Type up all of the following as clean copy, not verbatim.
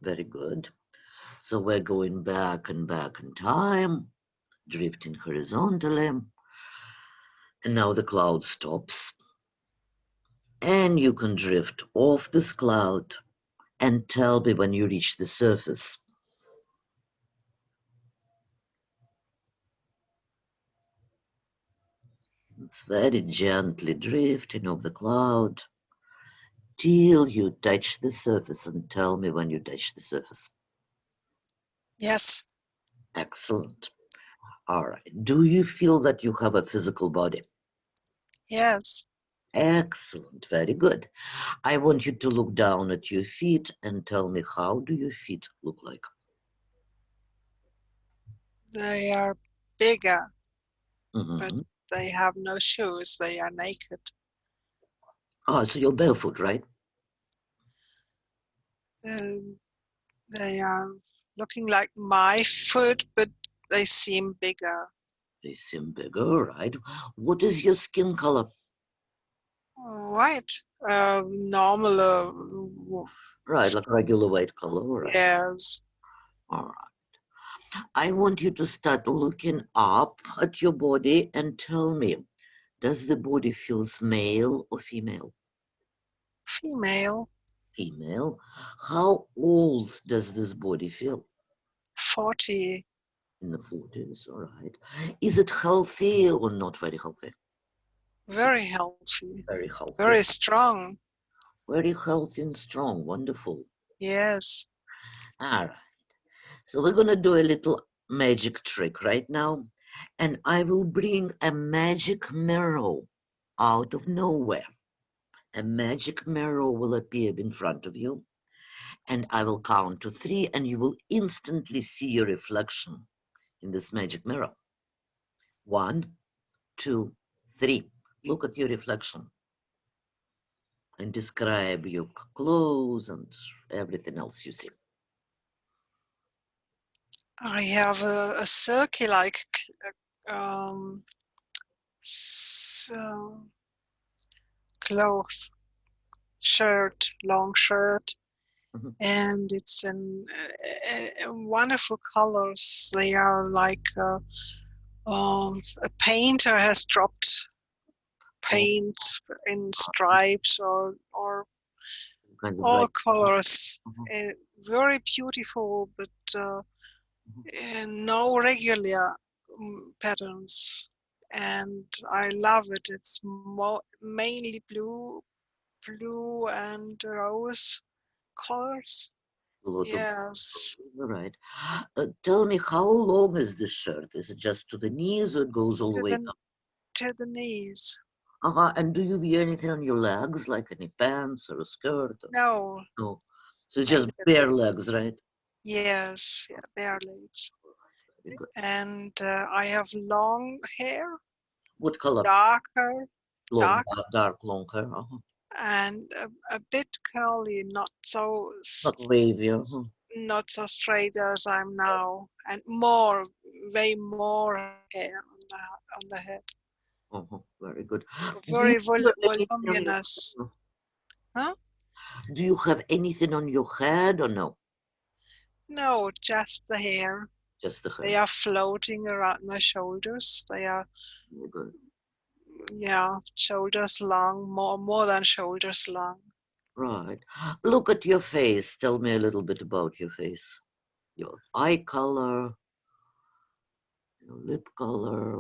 Very good. So we're going back and back in time, drifting horizontally. And now the cloud stops. And you can drift off this cloud and tell me when you reach the surface. It's very gently drifting off the cloud till you touch the surface, and tell me when you touch the surface. Yes. Excellent. All right. Do you feel that you have a physical body? Yes. Excellent. Very good. I want you to look down at your feet and tell me, how do your feet look like? They are bigger, but Mm-hmm. they have no shoes. They are naked. Oh, so you're barefoot, right? Um, they are looking like my foot, but they seem bigger. They seem bigger, right? What is your skin color? Right. Normal. Right, like regular white color, right? Yes. All right. I want you to start looking up at your body and tell me, does the body feels male or female? Female. Female. How old does this body feel? 40. In the 40s, all right. Is it healthy or not very healthy? Very healthy. Very healthy. Very strong. Very healthy and strong. Wonderful. Yes. All right. So we're going to do a little magic trick right now. And I will bring a magic mirror out of nowhere. A magic mirror will appear in front of you. And I will count to 3, and you will instantly see your reflection in this magic mirror. 1, 2, 3. Look at your reflection and describe your clothes and everything else you see. I have a silky like um, so clothes, shirt, long shirt, Mhm. and it's in wonderful colors. They are like a painter has dropped All paint in stripes or kinds of all bright. colors. Mhm, Uh, Very beautiful, but mhm. no regular patterns. And I love it. It's mainly blue and rose colors. A lot of. Yes, All right. Tell me, how long is this shirt? Is it just to the knees or it goes all the to way the down? to the knees. And do you wear anything on your legs, like any pants or a skirt? No, No. So just naked. bare legs, right? Yes, yeah, bare legs. Very good. And I have long hair, What color? darker, Long, dark, dark, long hair. and a bit curly, Not wavy. not so straight as I'm now, and more, way more hair on the head. Very good. Do you Very have anything on your voluminous. Huh? Do you have anything on your head or no? No, just the hair. Just the They hair. are floating around my shoulders. They are, Very good. yeah, shoulders long, more than shoulders long. Right. Look at your face. Tell me a little bit about your face. Your eye color, your lip color,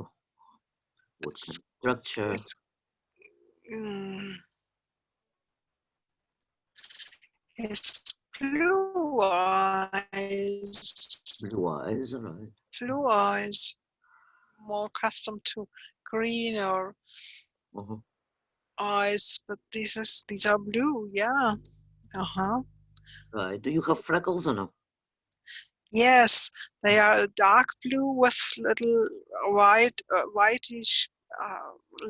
what kind It's of structure. it's mm, it's blue eyes, Blue eyes, all right. blue eyes, more accustomed to green or Uh-huh. eyes, but these are blue, yeah. Uh-huh. Right. Do you have freckles or no? Yes, they are dark blue with little whitish,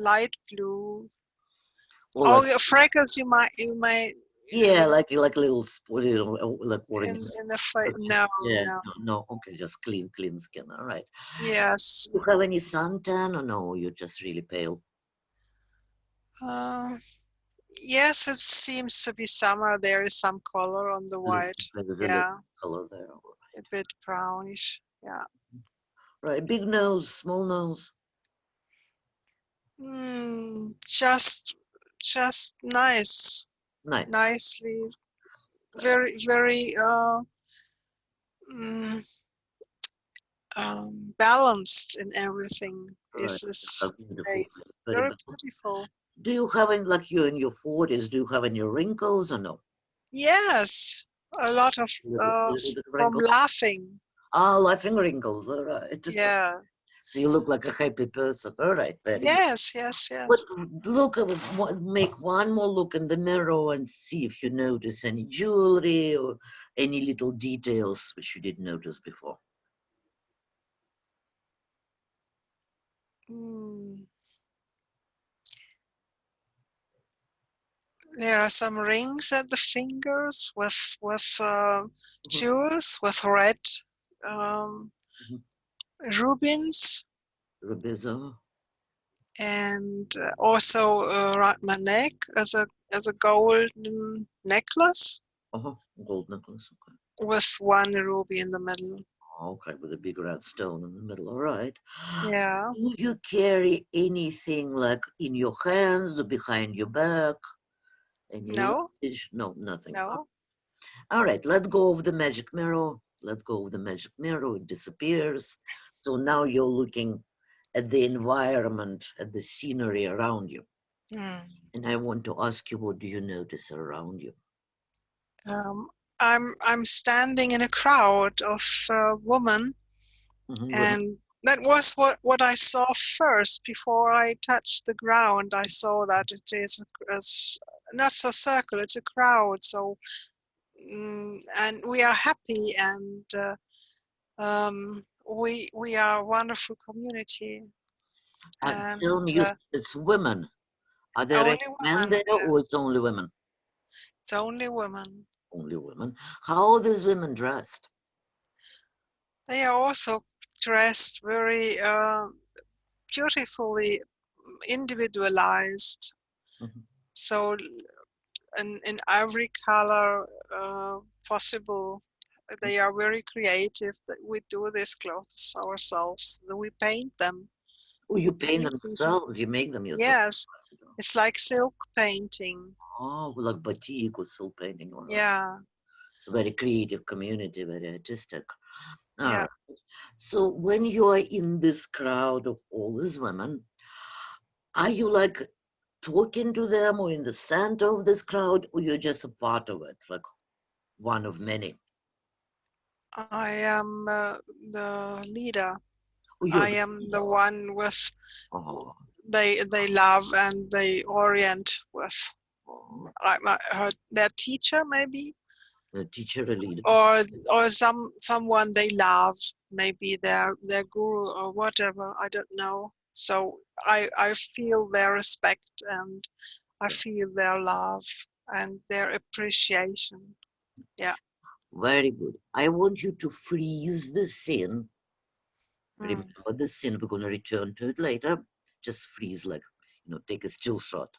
light blue. Or Oh, like, yeah, freckles you may yeah, like a little spot, like orange. in the face. No, Yeah, no. no, no. Okay, just clean skin. All right. Yes. Do you have any suntan or no? You're just really pale. Uh, Yes, it seems to be summer. There is some color on the white. There's a little Yeah, color there. a bit brownish. Yeah. Right, big nose, small nose. Just nice, Nice. nicely, very, very mm, balanced in everything. Right. A This beautiful face, face. Very very balanced. beautiful. Do you have any, like you're in your 40s, do you have any wrinkles or no? Yes, a lot of A little bit of from wrinkles? laughing. Ah, laughing wrinkles, all right. Yeah. So you look like a happy person. All right, very good. Yes, yes, But yes. look, make one more look in the mirror and see if you notice any jewelry or any little details which you didn't notice before. Mm. There are some rings at the fingers with Mhm, jewels with red um, mhm. rubies, Rubies, and also around my neck as a golden necklace uh-huh. Gold necklace. Okay. with one ruby in the middle. Okay, with a big red stone in the middle. All right. Yeah. Do you carry anything like in your hands or behind your back? Any No, luggage? No, nothing. no. All right, let go of the magic mirror. Let go of the magic mirror. It disappears. So now you're looking at the environment, at the scenery around you. Mm. And I want to ask you, what do you notice around you? Um, I'm standing in a crowd of women, Women. and that was what I saw first before I touched the ground. I saw that it is not a circle; it's a crowd. So, and we are happy, and we are a wonderful community, Tell and me, it's women. Are there any only men women. there Yeah, or it's only women? it's only women. Only women. How are these women dressed? They are also dressed very beautifully individualized. Mhm. So in every color possible. They are very creative. That we do these clothes ourselves. We paint them. Oh, you We paint paint them these. yourselves, you make them yourself. Yes, it's like silk painting. Oh, like batik or silk painting. All right. Yeah, It's a very creative community, very artistic. All yeah. right. So when you are in this crowd of all these women, are you like talking to them or in the center of this crowd, or you're just a part of it, like one of many? I am the leader. Or you're I the am the leader? one with Oh, they love and they orient with. oh, I'm their teacher maybe, the teacher, a leader. or someone they love, maybe their guru or whatever, I don't know. So I feel their respect, and I feel their love and their appreciation. Yeah. Very good. I want you to freeze the scene. Mm. Remember the scene, we're going to return to it later. Just freeze, like, take a still shot.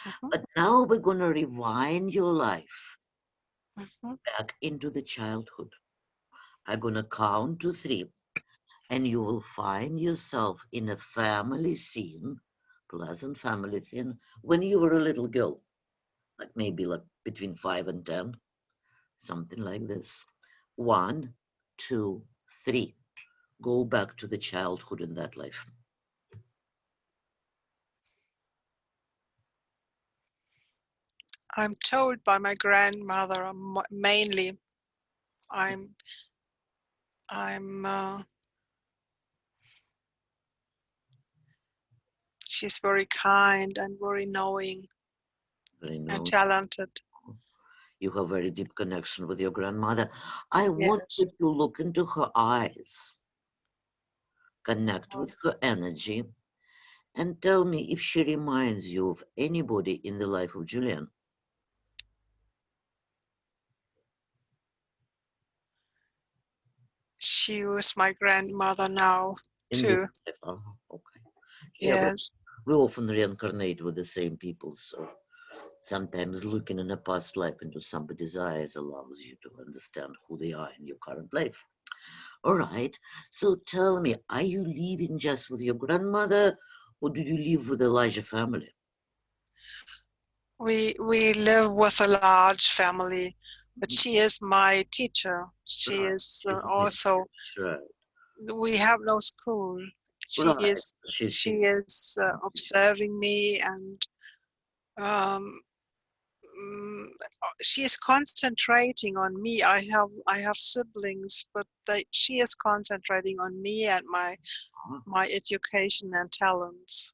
Hmm. But now we're going to rewind your life Hmm. back into the childhood. I'm going to count to three, and you will find yourself in a family scene, pleasant family scene, when you were a little girl, like maybe like between 5 and 10, something like this. One, two, three. Go back to the childhood in that life. I'm told by my grandmother mainly. I'm I'm she's very kind and very knowing Very and know talented. you have very deep connection with your grandmother. I want Yes. you to look into her eyes, connect with her energy, and tell me if she reminds you of anybody in the life of Julianne. She was my grandmother now In this too. life. Okay. Yeah, Yes. we often reincarnate with the same people, so Sometimes looking in a past life into somebody's eyes allows you to understand who they are in your current life. All right. So tell me, are you living just with your grandmother or do you live with a larger family? We live with a large family, but she is my teacher. She Right. is She's my also. right. We have no school. She Right. is She she is observing me, and um, she is concentrating on me. I have siblings, but she is concentrating on me and my education and talents.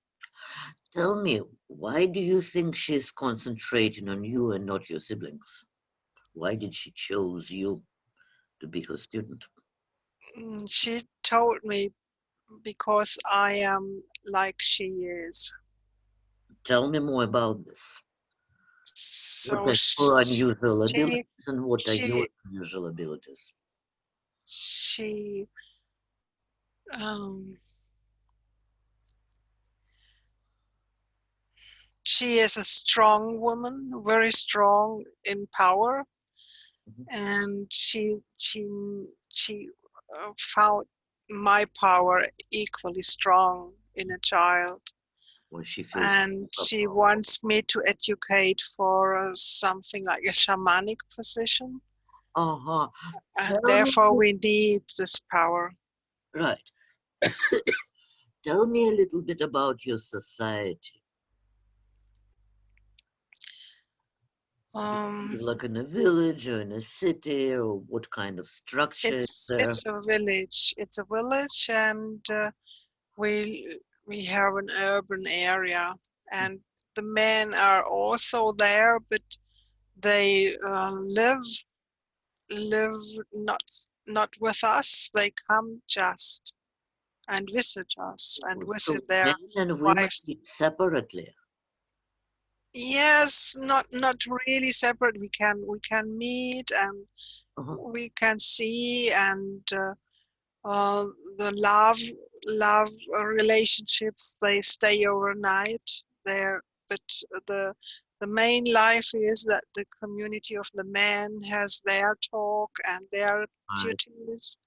tell me, why do you think she's concentrating on you and not your siblings? Why did she choose you to be her student? She told me because I am like she is. Tell me more about this. What So are her unusual she abilities and what are your she unusual abilities? she um, she is a strong woman, very strong in power, Mhm. and she found my power equally strong in a child. Or she feels And she wants me to educate for something like a shamanic position, uh-huh. and Tell therefore me, we need this power. right. Tell me a little bit about your society. Do you Um, live like in a village or in a city, or what kind of structure is there? it's a village. It's a village, and we have an urban area, and the men are also there, but they live not with us. They come just and visit us and So visit their men and women wives. eat separately. Yes, not really separate. We can meet and Uh-huh. we can see, and uh, the love relationships, they stay overnight there. But the the main life is that the community of the men has their talk and their Right, duties,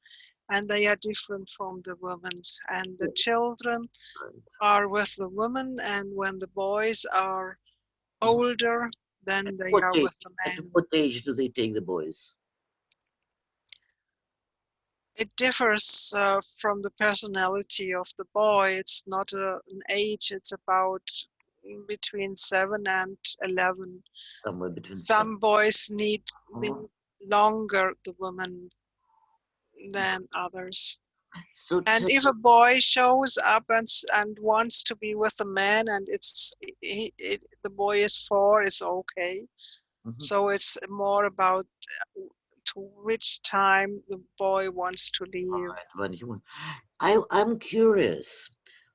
and they are different from the women's. And the right, children right. are with the women, and when the boys are Uh-huh. older, At then they what are age? with the At men. what age do they take the boys? It differs from the personality of the boy. It's not an age, it's about between 7 and 11. Somewhere between seven. Some boys need Uh-huh. longer the woman than others. So And tell, if a boy shows up and wants to be with a man, and the boy is 4, it's okay. mhm. So it's more about to which time the boy wants to leave. Right, when he wants. I'm curious.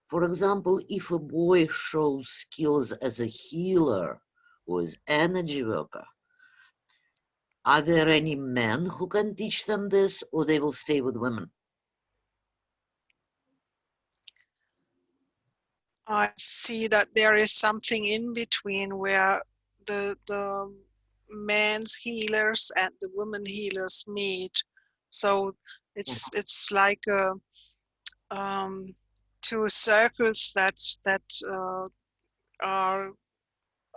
For example, if a boy shows skills as a healer or as energy worker, are there any men who can teach them this, or they will stay with women? I see that there is something in between where the men's healers and the women healers meet. So it's like um, two circles that are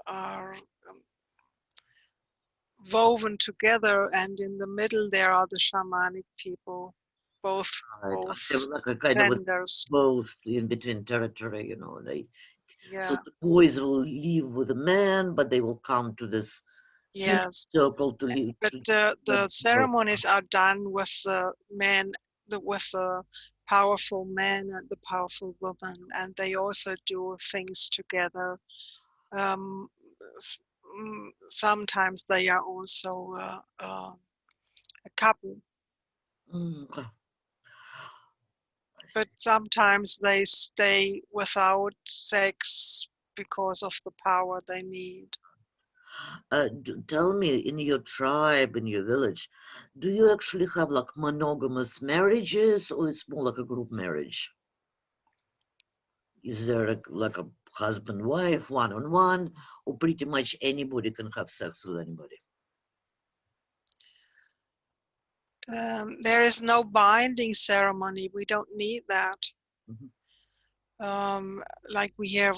are woven together, and in the middle there are the shamanic people, both Right, they both have like a kind of a genders. both in between territory, They so Yeah. the boys will live with the man, but they will come to this healing Yes. circle to live But to the ceremonies are done with the men, with the powerful men and the powerful woman, and they also do things together. Um, Sometimes they are also a couple, Okay. I but see. sometimes they stay without sex because of the power they need. Tell me, in your tribe, in your village, do you actually have like monogamous marriages, or it's more like a group marriage? Is there like a husband wife one on one, or pretty much anybody can have sex with anybody? There is no binding ceremony. We don't need that. Mhm. Like we have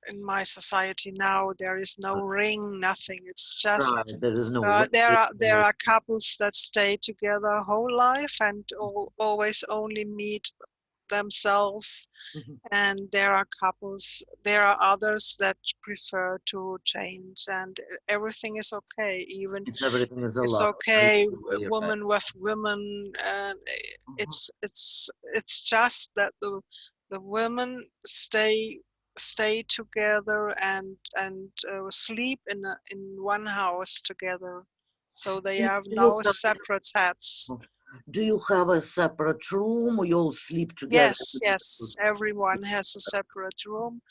in my society now. There is no ring, nothing. It's just Right, there is no there ring. are couples that stay together whole life and always only meet themselves, Mhm. and there are others that prefer to change, and everything is okay. Even It's everything is it's allowed. I okay, agree, right. women with women, and Mhm. it's just that the women stay together and sleep in one house together, so they Do have do you no have separate heads. do you have a separate room, or you all sleep together? Yes, everyone has a separate room.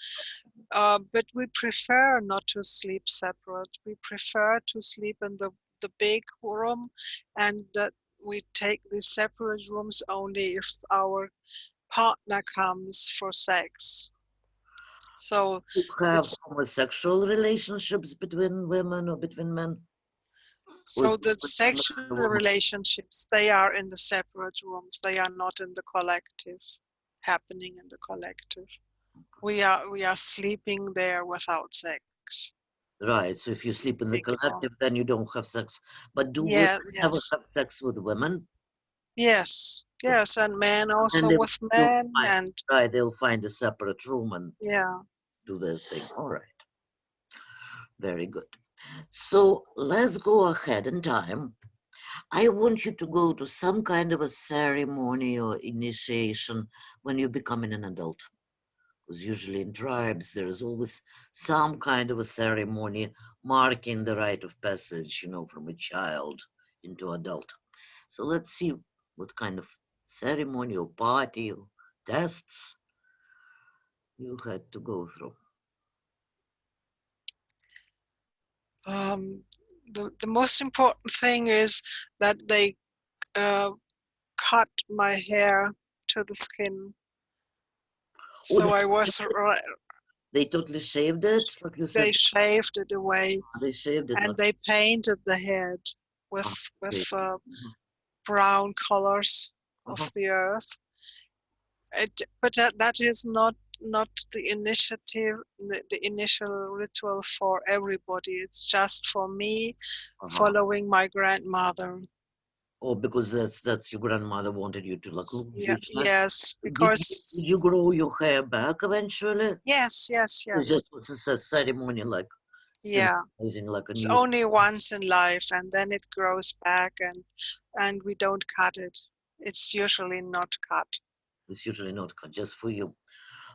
But we prefer not to sleep separate. We prefer to sleep in the big room, and that we take the separate rooms only if our partner comes for sex. So You have it's homosexual relationships between women or between men? Or so the between man sexual and woman? relationships, they are in the separate rooms. They are not in the collective, happening in the collective. We are sleeping there without sex. Right. So if you sleep in the Big room. collective, then you don't have sex. But do women Yeah, ever yes. have sex with women? Yes, and men And also they with will men, find, and right, they'll find a separate room and yeah. do their thing. All right. Very good. So let's go ahead in time. I want you to go to some kind of a ceremony or initiation when you're becoming an adult. Because usually in tribes, there is always some kind of a ceremony marking the rite of passage, from a child into adult. So let's see what kind of ceremony or party or tests you had to go through. Um, the most important thing is that they uh, cut my hair to the skin. Oh, So they totally shaved it, like you said. they shaved it away, They shaved it and like they painted the head with uh, with they, uh, uh-huh, brown colors of uh-huh. the earth. But that is not the initiative, the initial ritual for everybody. It's just for me, Uh-huh. following my grandmother. Oh, because that's your grandmother wanted you to like lose Yeah, your hair. yes, Did because you grow your hair back eventually? It's yes. just it's a ceremony like Yeah, symbolizing like a it's new. only once in life, and then it grows back, and we don't cut it. It's usually not cut. It's usually not just for you.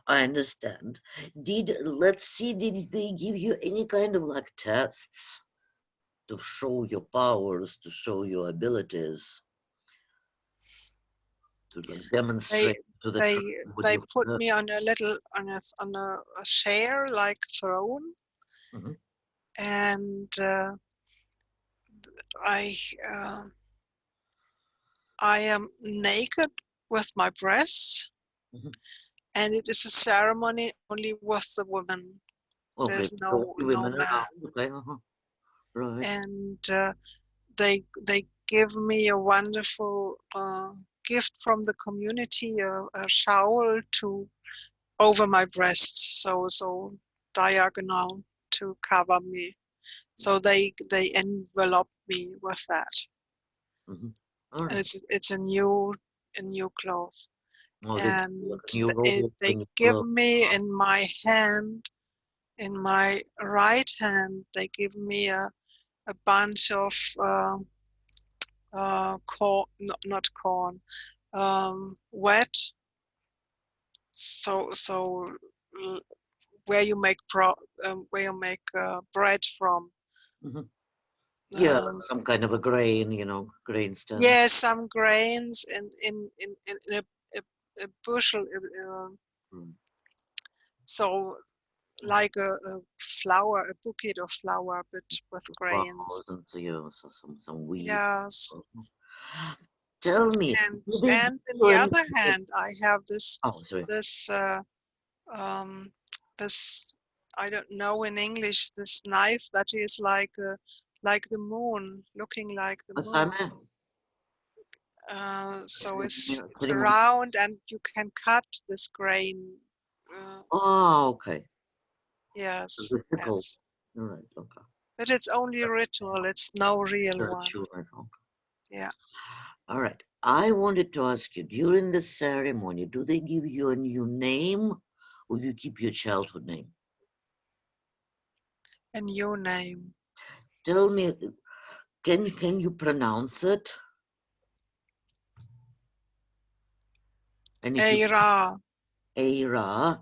I understand. Let's see, did they give you any kind of like tests to show your powers, to show your abilities, to like They demonstrate to the they tribe what they you've put learned? me on a little on a chair like throne, Mhm, and I uh, I am naked with my breasts, mhm. and it is a ceremony only with the women. Okay, There's the only no women man, around. Okay, right. and they give me a wonderful gift from the community, a shawl to over my breasts, so diagonal to cover me. So they envelop me with that, Hmm. All and right. it's a new cloth. Oh, they give you like And a new robe, a they new give clothes. me in my right hand, they give me a bunch of corn, not corn, wet. So where you make bread from. Hmm. Yeah, like Um, some kind of a grain, grain stand. yeah, some grains in a bushel. Mm. So like a flower, a bouquet of flower, but with The grains. flowers and so, some weed. Yes. Mhm. Tell me, And do they give and on you the any? other hand, I have Oh, sorry. this um, this, I don't know in English, this knife that is like the moon, looking like the A moon. same? So it's Ceremony. round and you can cut this grain. Uh, Oh, okay. yes, Difficult. yes. All right. Okay. But it's only ritual. It's no real one. Sure. Okay. Yeah. All right. I wanted to ask you, during the ceremony, do they give you a new name or you keep your childhood name? A new name. Tell me, can you pronounce it? And if you Eira. Eira,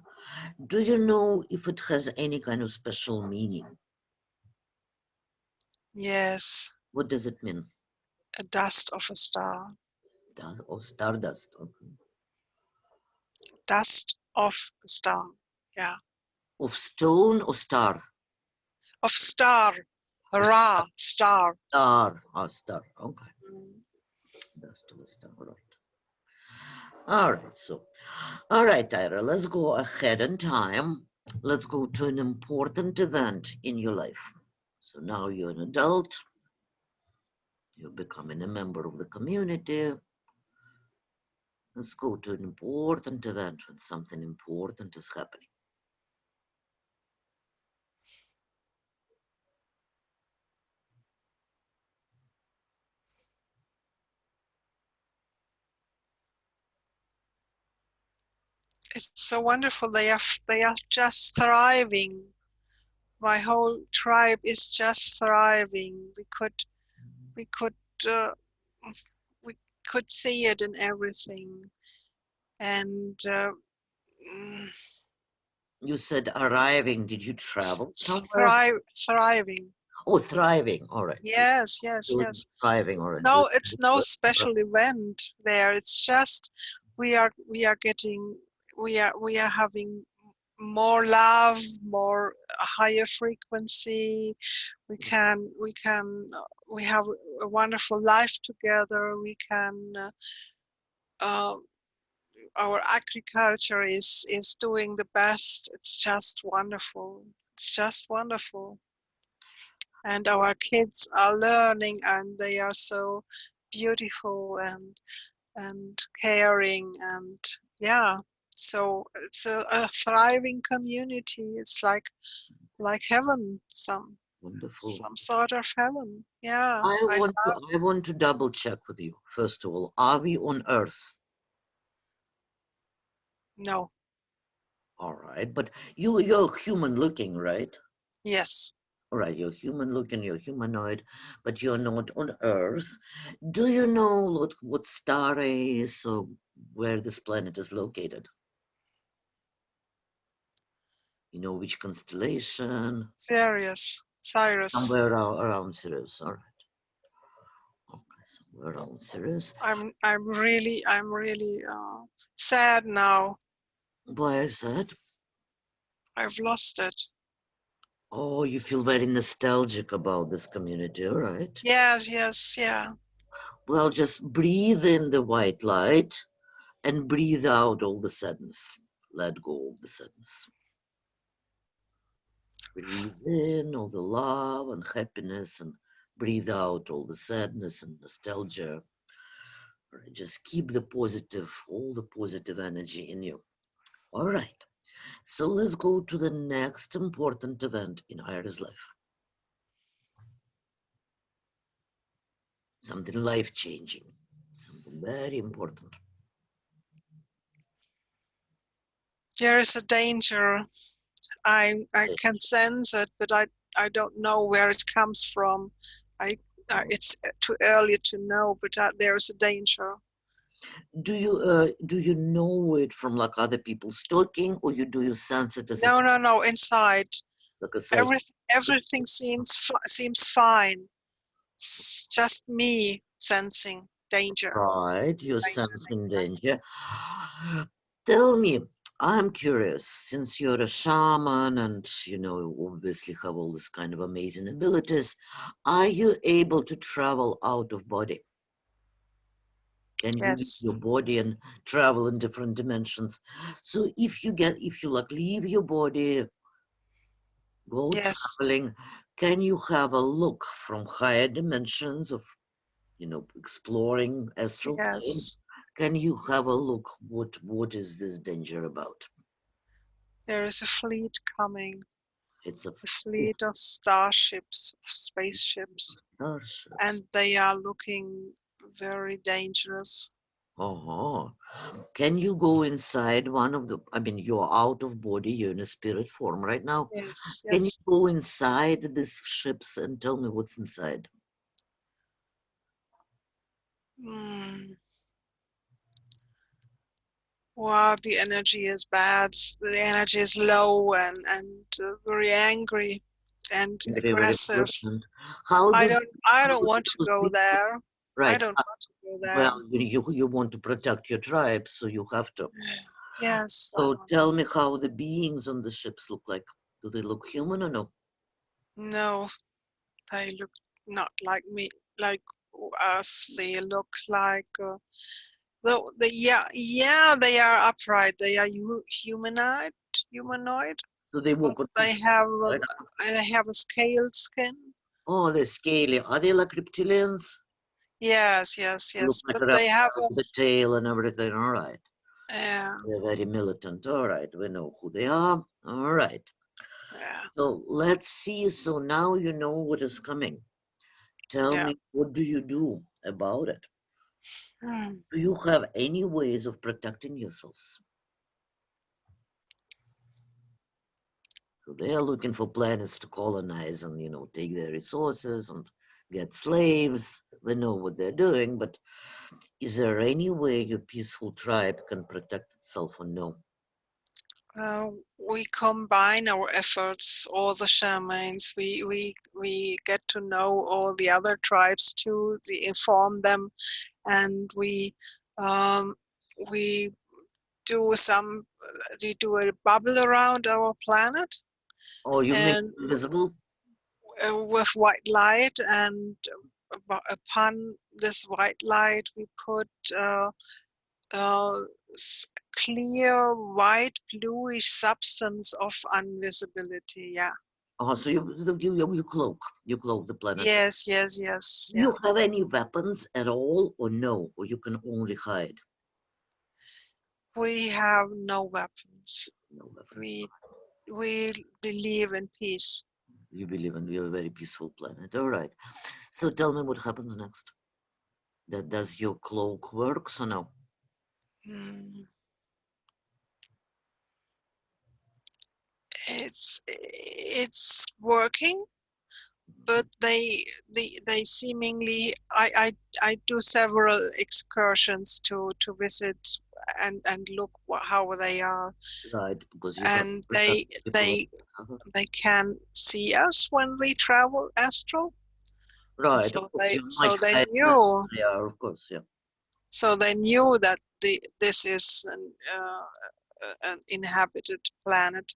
do you know if it has any kind of special meaning? Yes. What does it mean? A dust of a star. Or stardust? Okay. Dust of a star. Yeah. Of stone or star? Of star. Ra. Star. Star. Oh, star. Okay. Mm. Dust of a star. All right. All right. So, all right, Ira, let's go ahead in time. Let's go to an important event in your life. So now you're an adult. You're becoming a member of the community. Let's go to an important event when something important is happening. It's so wonderful. They are just thriving. My whole tribe is just thriving. We could uh, we could see it in everything, and mm, You said arriving. Did you travel somewhere? thriving. Oh, thriving. All right. So Yes, yes, you're yes. thriving or doing No, it's no good. special event there. It's just we are getting we are having more love, more higher frequency. We have a wonderful life together. We can our agriculture is doing the best. It's just wonderful. It's just wonderful. And our kids are learning, and they are so beautiful and caring, and yeah. So it's a thriving community. It's like heaven, Wonderful. some sort of heaven. Yeah, I want to double check with you. First of all, are we on Earth? no, All right, but you're human looking, right? yes. All right, you're human looking, you're humanoid, but you're not on Earth. Do you know what star is or where this planet is located? You know which constellation? Serious, Cyrus. Somewhere around Sirius. All right. Okay, somewhere around Sirius. I'm really sad now. Why is that? I've lost it. Oh, you feel very nostalgic about this community, all right? Yes, yes, yeah. Well, just breathe in the white light and breathe out all the sadness. Let go of the sadness. Breathe in all the love and happiness and breathe out all the sadness and nostalgia. All right, just keep the positive, all the positive energy in you. All right. So let's go to the next important event in Ira's life. Something life changing, something very important. There is a danger. I can sense it, but I don't know where it comes from. I it's too early to know, but there's a danger. Do you know it from like other people's talking, or do you sense it as a No, no, no. Inside, like a psychic? everything seems fine. It's just me sensing danger. Right, you're Danger, sensing danger. danger. Tell me, I'm curious, since you're a shaman and obviously have all this kind of amazing abilities, are you able to travel out of body? Can you leave Yes. your body and travel in different dimensions? So if you like leave your body, go Yes. traveling, can you have a look from higher dimensions of, exploring astral plane? Yes. Can you have a look? What is this danger about? There is a fleet coming, It's a a fleet of starships, of spaceships, starship. and they are looking very dangerous. Uh-huh. Can you go inside one of the, I mean, you're out of body, you're in a spirit form right now. Yes. Can you Yes. go inside these ships and tell me what's inside? Mm. Wow, the energy is bad. The energy is low and very angry and Very, very aggressive. important. How I do don't I how don't do want to those go people, there. I right? don't want to go there. Well, you want to protect your tribe, so you have to. Yes, I So want. tell me how the beings on the ships look like. Do they look human or no? No, they look not like me, like us. They look like yeah, they are upright. They are humanoid, So they but walk on two they feet, have right? a scaled skin. Oh, they're scaly. Are they like reptilians? Yes, yes, They look yes. like But a they have reptile with a tail and everything. All right. yeah, They're very militant. All right. We know who they are. All right. yeah, So let's see. So now you know what is coming. Tell yeah. me, what do you do about it? Hmm. Do you have any ways of protecting yourselves? So they are looking for planets to colonize and, take their resources and get slaves. We know what they're doing, but is there any way your peaceful tribe can protect itself or no? Uh, we combine our efforts, all the shamans. We get to know all the other tribes too. We inform them, and um, we do we do a bubble around our planet, Oh, you make and it invisible? with white light, and upon this white light we put uh, clear white bluish substance of invisibility. Yeah. Oh, so you cloak the planet. Yes, yes, yes. Do Yeah. you have any weapons at all or no? Or you can only hide? We have no weapons. No weapons. We we believe in peace. You believe in you're a very peaceful planet. All right. So tell me what happens next. That does your cloak work or no? Mm. It's working, but they seemingly I do several excursions to visit and look how they are, Right, because you have to and protect people. they can see us when we travel astral. Right, of So course. they You might so they hide where knew they are, of course, yeah. that this is an inhabited planet,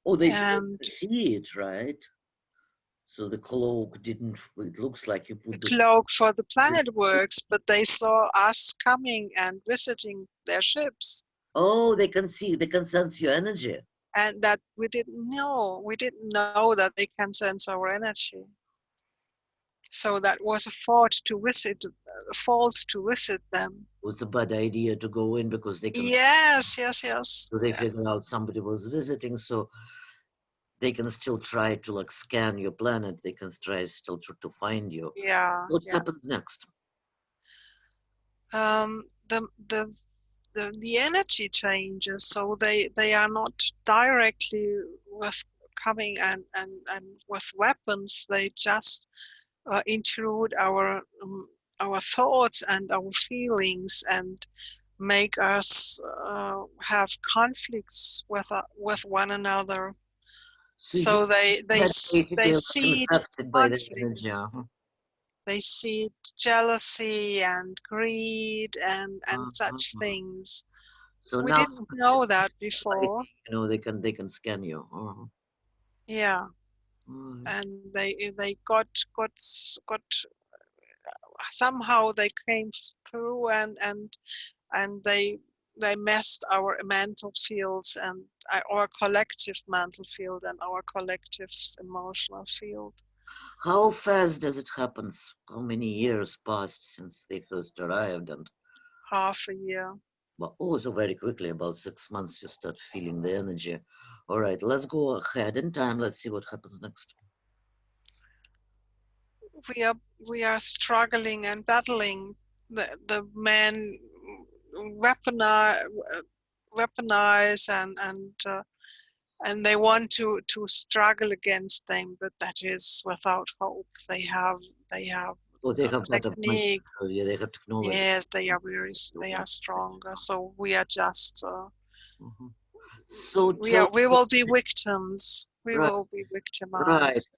Oh, they and see it, right? So the cloak didn't, it looks like you the put the. cloak for the planet works, but they saw us coming and visiting their ships, Oh, they can see, they can sense your energy. and that we didn't know. We didn't know that they can sense our energy. So that was a fault to visit them. It's a bad idea to go in because they can, Yes, yes, yes. so they figure out somebody was visiting, so they can still try to like scan your planet. They can try still to find you. Yeah, What yeah. happens next? Um, the the the energy changes, so they are not directly with coming and with weapons. They just intrude our thoughts and our feelings and make us have conflicts with one another. So you So get they basically like seed infected by the energy. conflicts. They seed jealousy and greed and such Uh-huh. things. So We now didn't know that like, before. they can scan you. Yeah, Alright. and they got somehow they came through and they messed our mental fields and our collective mental field and our collective emotional field. How fast does it happen? How many years passed since they first arrived? And Half a year. well, oh, so very quickly, about 6 months, you start feeling the energy. All right, let's go ahead in time. Let's see what happens next. We are we are struggling and battling. The men weaponize weaponize and they want to struggle against them, but that is without hope. They have Oh, they have better technique. yeah, they have technology. Yes, they are stronger. So we are just Mhm. So tell we me, will be victims. We right, will be right. victimized.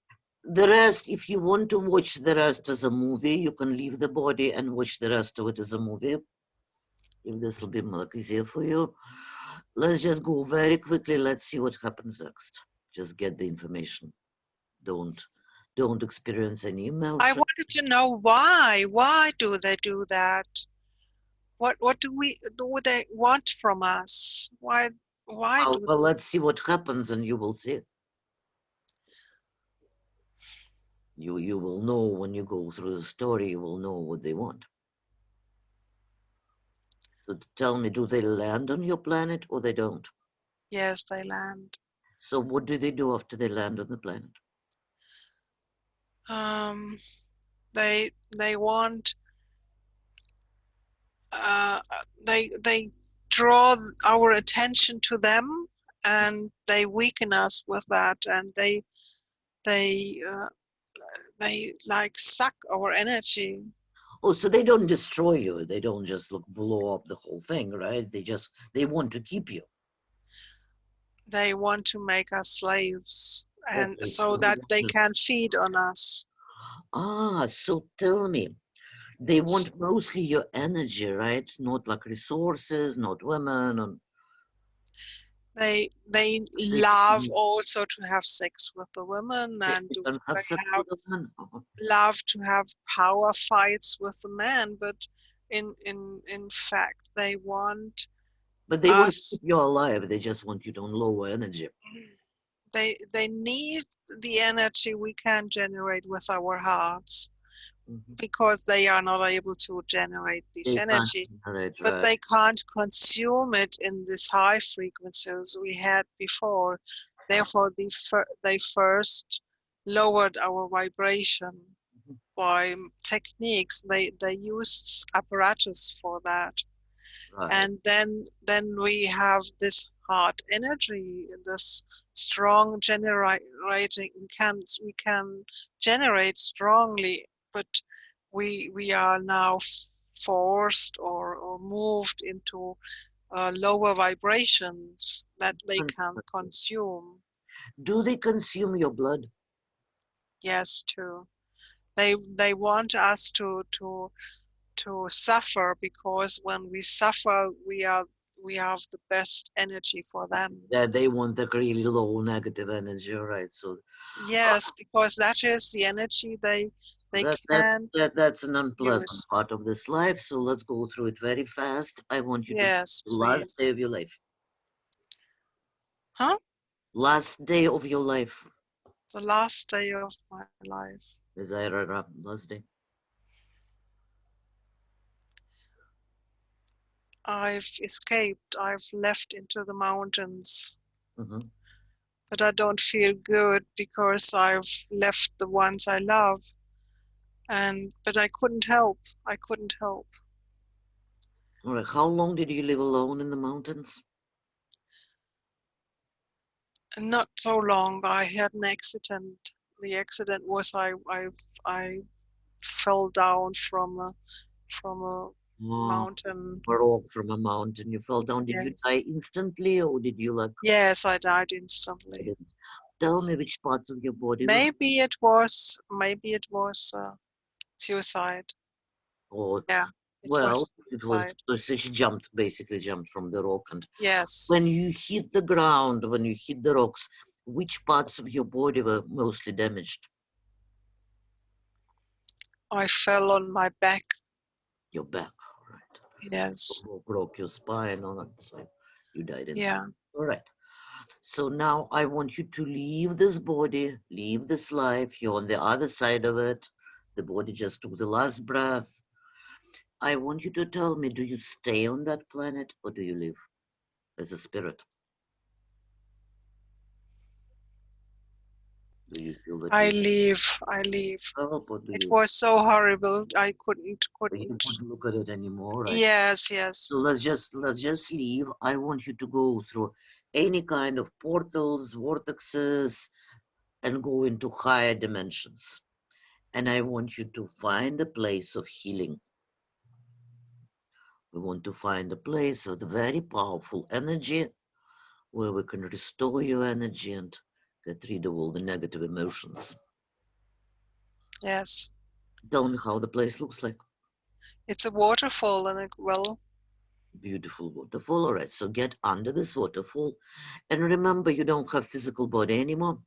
The rest, if you want to watch the rest as a movie, you can leave the body and watch the rest of it as a movie. If this will be more easier for you. Let's just go very quickly. Let's see what happens next. Just get the information. Don't don't experience any I emotion. wanted to know why. Why do they do that? What do they want from us? Why Well, do well, let's see what happens, and you will see. You will know when you go through the story. You will know what they want. So tell me, do they land on your planet or they don't? yes, they land? So what do they do after they land on the planet? Um, they want uh, they draw our attention to them and they weaken us with that and they they like suck our energy. Oh, so they don't destroy you. They don't just look blow up the whole thing, right? They want to keep you. They want to make us slaves and Okay, so so they that want they to, can feed on us. so tell me, they want mostly your energy, right? Not like resources, not women, and They they love can, also to have sex with the women and they can have they sex have with a man. love to have power fights with the men, but in fact they want But they want to us. keep you alive. They just want you to lower energy. They need the energy we can generate with our hearts Mhm. because they are not able to generate this They can't energy, generate, but right? they can't consume it in this high frequencies we had before. Therefore, they first lowered our vibration Mhm. by techniques. They used apparatus for that, Right. and then we have this heart energy, this strong generating. We can generate strongly, but we are now forced or moved into lower vibrations that they can consume. Do they consume your blood? Yes, too. They want us to suffer because when we suffer, we have the best energy for them. Yeah, they want the really low negative energy, right? So Yes, because that is the energy they can that's an unpleasant use. part of this life. So let's go through it very fast. I want you to Yes, the last please. day of your life. Huh? Last day of your life. The last day of my life. Is I read up last day. I've escaped. I've left into the mountains, Hmm. but I don't feel good because I've left the ones I love. And but I couldn't help. I couldn't help. All right. How long did you live alone in the mountains? And not so long. I had an accident. The accident was I fell down from a Oh, mountain. a rock from a mountain. You fell down. Did you Yes. die instantly, or did you like? Yes, I died instantly. Accidents? Tell me which parts of your body were. Maybe it was suicide. Or Yeah, it well, was it was. suicide. So she jumped, basically jumped from the rock, and Yes. when you hit the ground, when you hit the rocks, which parts of your body were mostly damaged? I fell on my back. Your back, all right. Yes. Broke your spine, all that, so you died inside. Yeah. All right. So now I want you to leave this body, leave this life. You're on the other side of it. The body just took the last breath. I want you to tell me, do you stay on that planet or do you live as a spirit? Do you feel that I you leave. I leave. help or do It you, was so horrible. I couldn't. you Couldn't. couldn't look at it anymore, right? Yes. Yes. So let's just leave. I want you to go through any kind of portals, vortexes, and go into higher dimensions. And I want you to find a place of healing. We want to find a place of the very powerful energy where we can restore your energy and get rid of all the negative emotions. Yes. Tell me how the place looks like. It's a waterfall and a well. Beautiful waterfall. All right, so get under this waterfall. And remember, you don't have physical body anymore.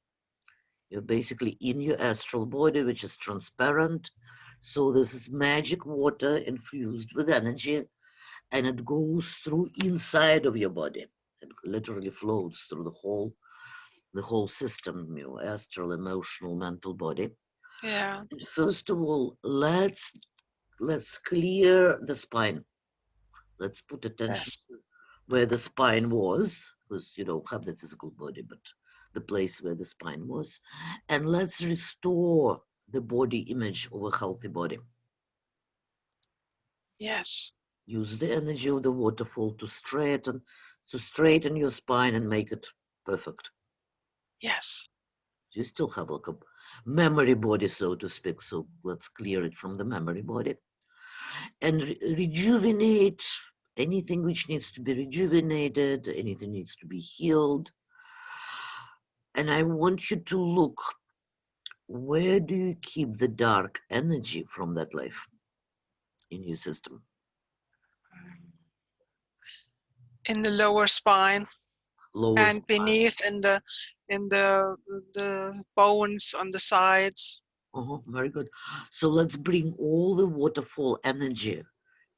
You're basically in your astral body, which is transparent. So this is magic water infused with energy, and it goes through inside of your body. It literally floats through the whole system, your astral, emotional, mental body. Yeah. And first of all, let's clear the spine. Let's put attention Yes. where the spine was, because you don't have the physical body, but the place where the spine was. And let's restore the body image of a healthy body. Yes. Use the energy of the waterfall to straighten your spine and make it perfect. Yes. You still have like a memory body, so to speak. So let's clear it from the memory body and rejuvenate anything which needs to be rejuvenated, anything needs to be healed. And I want you to look, where do you keep the dark energy from that life in your system? In the lower spine Lower and spine. beneath in the bones on the sides. Very good. So let's bring all the waterfall energy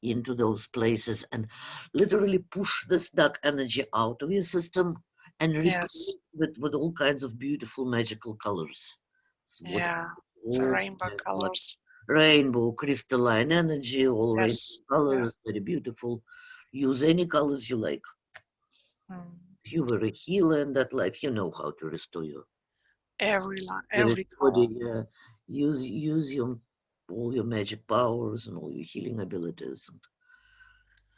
into those places and literally push this dark energy out of your system and Yes. replace it with all kinds of beautiful magical colors. So what Yeah. It's a all rainbow kinds of like colors. rainbow, crystalline energy, all rainbow Yes. Yeah. colors, very beautiful. Use any colors you like. Mm. If you were a healer in that life, you know how to restore your Every line, spirit every body. color. Use your all your magic powers and all your healing abilities and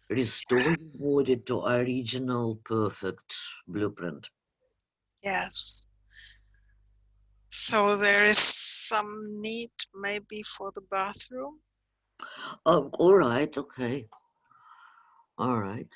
restore your body to original perfect blueprint. Yes. So there is some need maybe for the bathroom. Oh, all right, okay, all right.